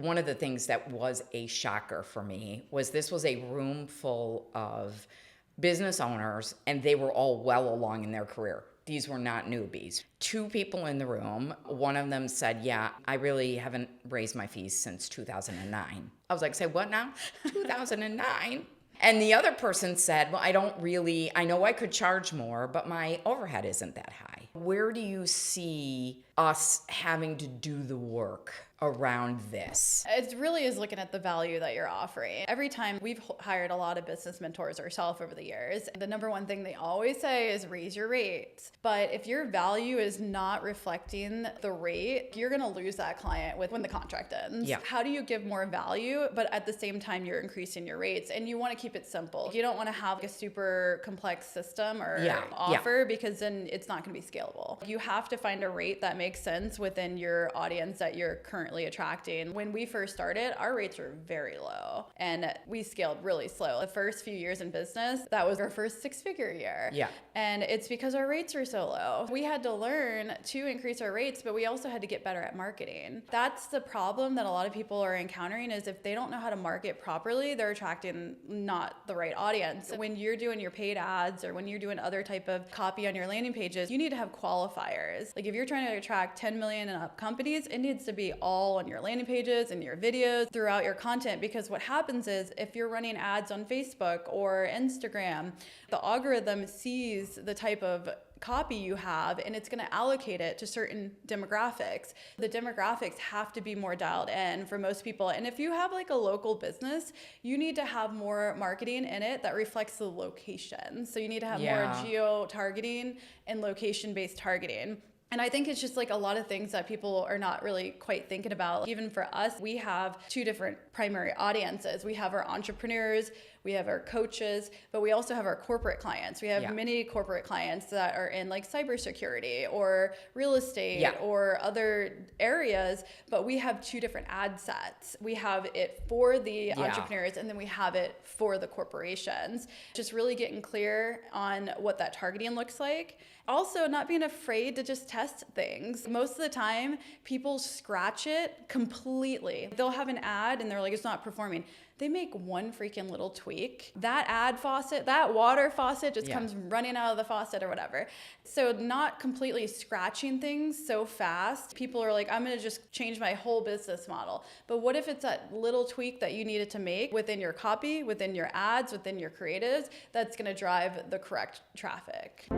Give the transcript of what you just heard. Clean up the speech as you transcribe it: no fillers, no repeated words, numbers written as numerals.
One of the things that was a shocker for me was this was a room full of business owners, and they were all well along in their career. These were not newbies. 2 people in the room. One of them said, yeah, I really haven't raised my fees since 2009. I was like, say what now? 2009? And the other person said, well, I know I could charge more, but my overhead isn't that high. Where do you see us having to do the work around this? It really is looking at the value that you're offering. Every time we've hired a lot of business mentors ourselves over the years, the number one thing they always say is raise your rates. But if your value is not reflecting the rate, you're going to lose that client when the contract ends. Yeah. How do you give more value, but at the same time, you're increasing your rates? And you want to keep it simple. You don't want to have a super complex system or offer because then it's not going to be scalable. You have to find a rate that makes sense within your audience that you're currently attracting. When we first started, our rates were very low and we scaled really slow. The first few years in business, that was our first 6-figure year. Yeah. And it's because our rates were so low. We had to learn to increase our rates, but we also had to get better at marketing. That's the problem that a lot of people are encountering is if they don't know how to market properly, they're attracting not the right audience. When you're doing your paid ads or when you're doing other type of copy on your landing pages, you need to have qualifiers. Like if you're trying to attract 10 million and up companies, it needs to be all on your landing pages and your videos throughout your content, because what happens is if you're running ads on Facebook or Instagram, the algorithm sees the type of copy you have and it's going to allocate it to certain demographics. The demographics have to be more dialed in for most people. And if you have like a local business, you need to have more marketing in it that reflects the location. So you need to have more geo-targeting and location-based targeting. And I think it's just like a lot of things that people are not really quite thinking about. Even for us, we have 2 different primary audiences. We have our entrepreneurs, we have our coaches, but we also have our corporate clients. We have many corporate clients that are in like cybersecurity or real estate or other areas, but we have 2 different ad sets. We have it for the entrepreneurs and then we have it for the corporations. Just really getting clear on what that targeting looks like. Also, not being afraid to just test things. Most of the time, people scratch it completely. They'll have an ad and they're like, it's not performing. They make one freaking little tweak. That ad faucet, that water faucet just comes running out of the faucet or whatever. So not completely scratching things so fast. People are like, I'm going to just change my whole business model. But what if it's that little tweak that you needed to make within your copy, within your ads, within your creatives, that's going to drive the correct traffic?